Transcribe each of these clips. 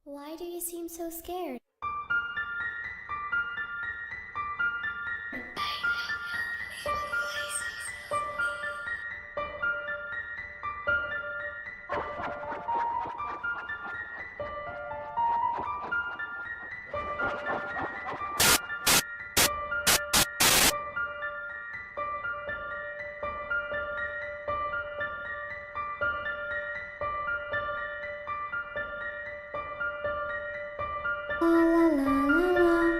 Why do you seem so scared? La la la la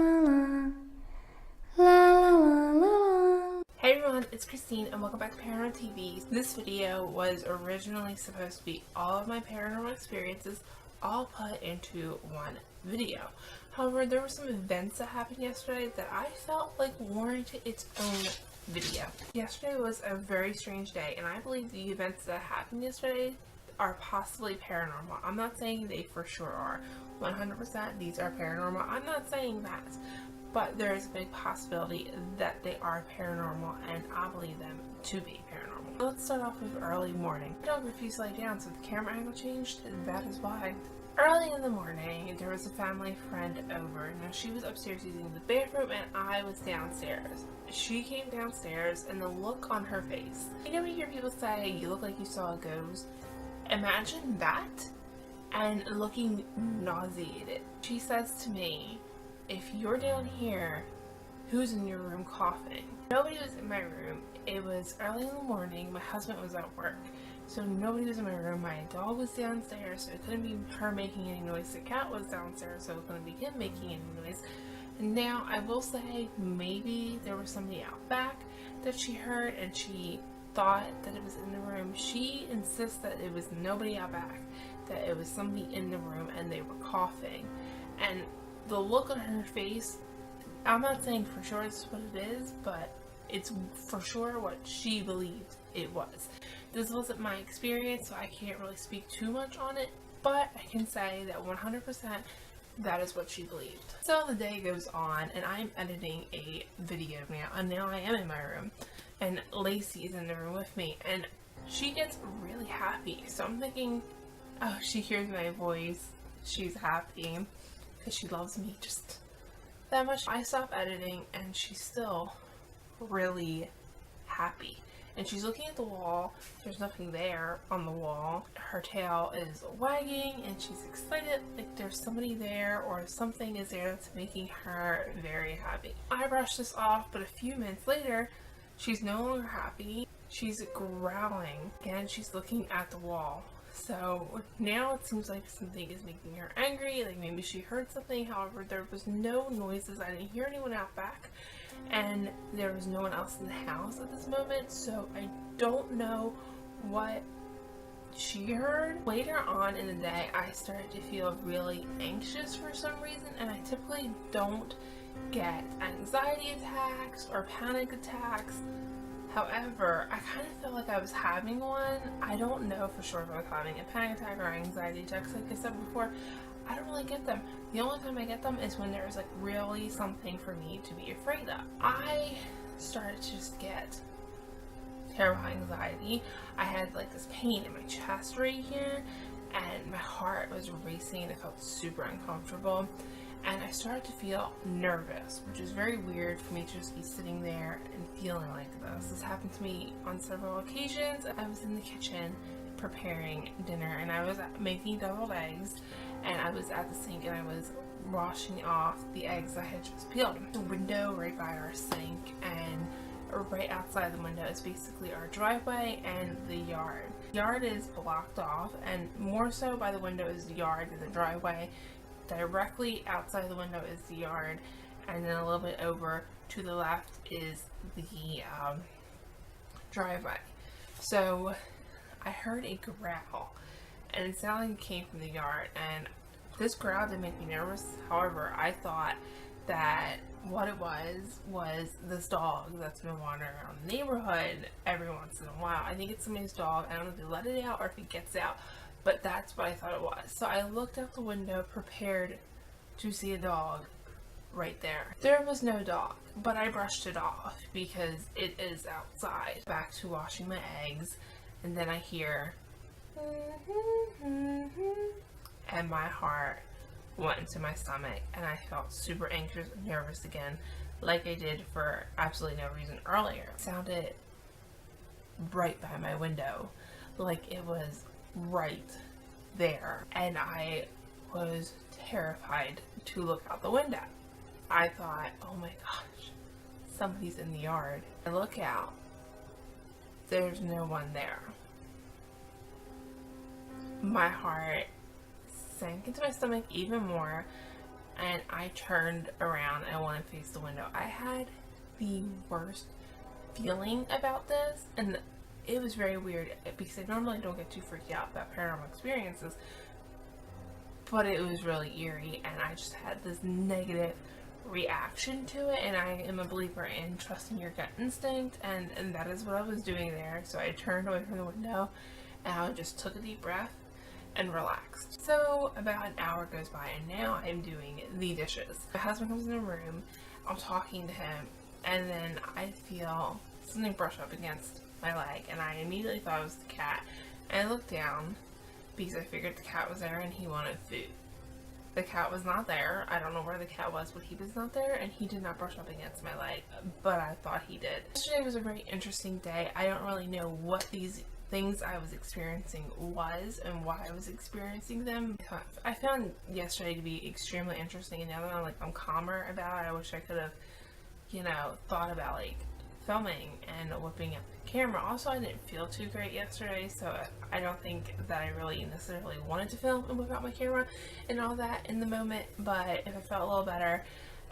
la la la la la la la la. Hey everyone, it's Christine and welcome back to Paranormal TV. This video was originally supposed to be all of my paranormal experiences all put into one video. However, there were some events that happened yesterday that I felt like warranted its own video. Yesterday was a very strange day, and I believe the events that happened yesterday are possibly paranormal. I'm not saying they for sure are. 100% these are paranormal. I'm not saying that. But there is a big possibility that they are paranormal, and I believe them to be paranormal. Let's start off with early morning. My dog refused to lay down, so the camera angle changed, and that is why. Early in the morning, there was a family friend over. Now, she was upstairs using the bathroom, and I was downstairs. She came downstairs, and the look on her face. You know when you hear people say, you look like you saw a ghost? Imagine that, and looking nauseated. She says to me, if you're down here, who's in your room coughing? Nobody was in my room. It was early in the morning. My husband was at work, so nobody was in my room. My dog was downstairs, so it couldn't be her making any noise. The cat was downstairs, so it couldn't be him making any noise. And now, I will say, maybe there was somebody out back that she heard, and she thought that it was in the room. She insists that it was nobody out back, that it was somebody in the room, and they were coughing. And the look on her face, I'm not saying for sure this is what it is, but it's for sure what she believed it was. This wasn't my experience, so I can't really speak too much on it, but I can say that 100% that is what she believed. So the day goes on, and I'm editing a video now, and now I am in my room, and Lacey is in the room with me, and she gets really happy. So I'm thinking, oh, she hears my voice, she's happy, because she loves me just that much. I stop editing, and she's still really happy. And she's looking at the wall. There's nothing there on the wall. Her tail is wagging, and she's excited like there's somebody there or something is there that's making her very happy. I brush this off, but a few minutes later, she's no longer happy. She's growling. Again, she's looking at the wall. So now it seems like something is making her angry, like maybe she heard something. However, there was no noises. I didn't hear anyone out back, and there was no one else in the house at this moment, so I don't know what she heard. Later on in the day, I started to feel really anxious for some reason, and I typically don't get anxiety attacks or panic attacks. However, I kind of felt like I was having one. I don't know for sure if I was having a panic attack or anxiety attacks. Like I said before, I don't really get them. The only time I get them is when there's like really something for me to be afraid of. I started to just get terrible anxiety. I had like this pain in my chest right here, and my heart was racing, and I felt super uncomfortable. And I started to feel nervous, which is very weird for me to just be sitting there and feeling like this. This happened to me on several occasions. I was in the kitchen preparing dinner, and I was making deviled eggs, and I was at the sink, and I was washing off the eggs I had just peeled. The window right by our sink, and right outside the window is basically our driveway and the yard. The yard is blocked off, and more so by the window is the yard than the driveway. Directly outside the window is the yard, and then a little bit over to the left is the driveway. So I heard a growl, and it sounded like it came from the yard, and this growl did make me nervous. However, I thought that what it was this dog that's been wandering around the neighborhood every once in a while. I think it's somebody's dog. I don't know if they let it out or if it gets out, but that's what I thought it was. So I looked out the window prepared to see a dog right there. There was no dog, but I brushed it off because it is outside. Back to washing my eggs, and then I hear and my heart went into my stomach, and I felt super anxious and nervous again, like I did for absolutely no reason earlier. It sounded right by my window, like it was right there, and I was terrified to look out the window. I thought, oh my gosh, somebody's in the yard. I look out, there's no one there. My heart sank into my stomach even more, and I turned around and went and faced the window. I had the worst feeling about this, and it was very weird because I normally don't get too freaked out about paranormal experiences, but it was really eerie, and I just had this negative reaction to it. And I am a believer in trusting your gut instinct, and that is what I was doing there. So I turned away from the window and I just took a deep breath and relaxed. So about an hour goes by, and now I'm doing the dishes. My husband comes in the room, I'm talking to him, and then I feel something brush up against my leg, and I immediately thought it was the cat. And I looked down because I figured the cat was there and he wanted food. The cat was not there. I don't know where the cat was, but he was not there, and he did not brush up against my leg, but I thought he did. Yesterday was a very interesting day. I don't really know what these things I was experiencing was and why I was experiencing them. I found yesterday to be extremely interesting, and now that I'm calmer about it, I wish I could have, thought about filming and whipping up the camera. Also, I didn't feel too great yesterday, so I don't think that I really necessarily wanted to film and whip out my camera and all that in the moment, but if I felt a little better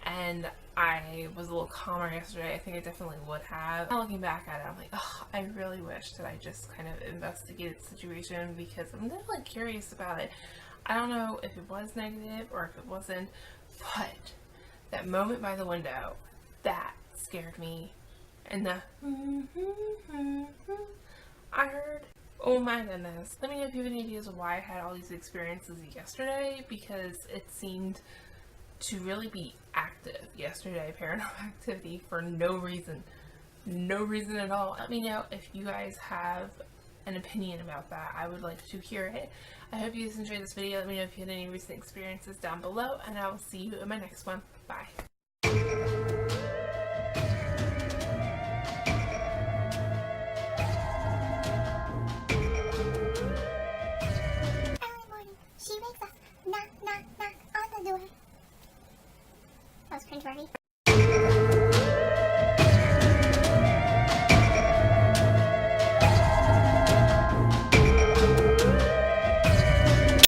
and I was a little calmer yesterday, I think I definitely would have. Now looking back at it, I'm like, oh, I really wish that I just kind of investigated the situation, because I'm definitely curious about it. I don't know if it was negative or if it wasn't, but that moment by the window, that scared me. And the I heard, oh my goodness. Let me know if you have any ideas of why I had all these experiences yesterday, because it seemed to really be active yesterday, paranormal activity, for no reason at all. Let me know if you guys have an opinion about that. I would like to hear it. I hope you guys enjoyed this video. Let me know if you had any recent experiences down below, and I will see you in my next one. Bye.